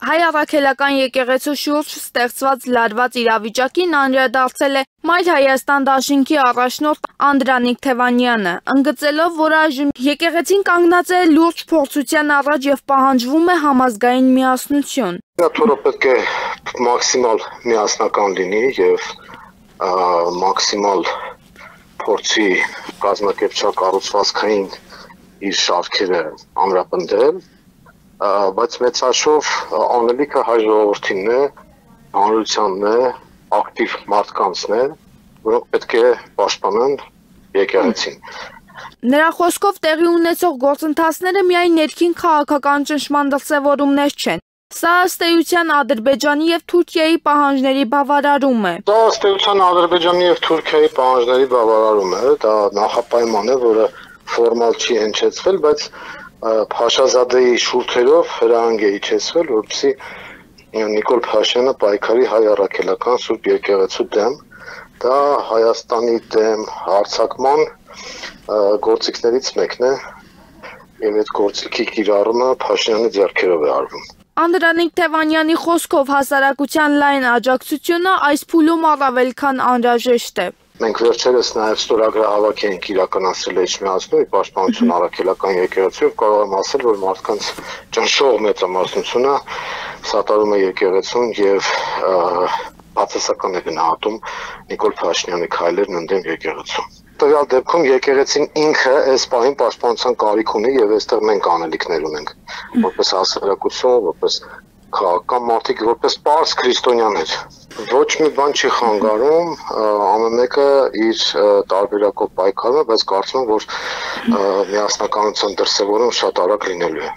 Հայ առաքելական եկեղեցու շուրջ ստեղծված լարված իրավիճակին անդրադարձել է Մայր Հայաստան դաշինքի առաջնորդ Անդրանիկ Թևանյանը, ընդգծելով, որ այժմ եկեղեցին կանգնած է լուրջ փորձության առաջ եւ պահանջվում է համազգային միասնություն։ Թուրը պետք է մաքսիմալ միասնական լինի եւ մաքսիմալ փորձի կազմակերպչական կառուցվածքային իր շարքերը ամրապնդել, բայց մեծ հաշվով անելիքը հայ ժողովրդինն է, հանրությանն է, ակտիվ մարդկանցն է, որոնք պետք է պաշտպանեն եկեղեցին։ Նրա խոսքով տեղի ունեցող գործընթացները միայն ներքին քաղաքական ճնշման դրսևորումներ չեն։ Սա ըստ էության Ադրբեջանի եւ Թուրքիայի պահանջների բավարարում է։ Դա ըստ էության Ադրբեջանի եւ Թուրքիայի պահանջների բավարարում է, դա նախապայման է, որը ֆորմալ չի հնչեցվել, բայց Փաշազադեի շուրթերով հրահանգ է իջեցվել, որպեսզի Նիկոլ Փաշինյանը պայքարի հայ առաքելական Սուրբ եկեղեցու դեմ, դա Հայաստանի դեմ հարձակման գործիքներից մեկն է, եւ այդ գործիքի կիրառումը Փաշինյանի ձեռքերով է արվում։ Անդրանիկ Թևանյանի խոսքով հասարակության լայն աջակցությունը այս փուլում առավել քան անհրաժեշտ է։ Մենք վերջերս նաև ստորագրահավաք ենք իրականացրել Էջմիածնույթ պաշտպանություն առաքելական եկեղեցու, կարող եմ ասել, որ մարդկանց ճնշող մեծամասնությունը սատարում է եկեղեցուն եւ բացասական է գնահատում Նիկոլ Փաշինյանի քայլերն ընդդեմ եկեղեցու։ Տվյալ դեպքում եկեղեցին ինքը այս պահին պաշտպանության կարիք ունի եւ այստեղ մենք անելիքներ ունենք, որպես հասարակություն, որպես քաղաքական մարդիկ, որպես պարզ քրիստոնյաներ։ Ոչ մի բան չի խանգարում, ամեն մեկը իր տարբերակով պայքարում է, բայց կարծում եմ, որ միասնականության դրսևորում շատ արագ լինելու է։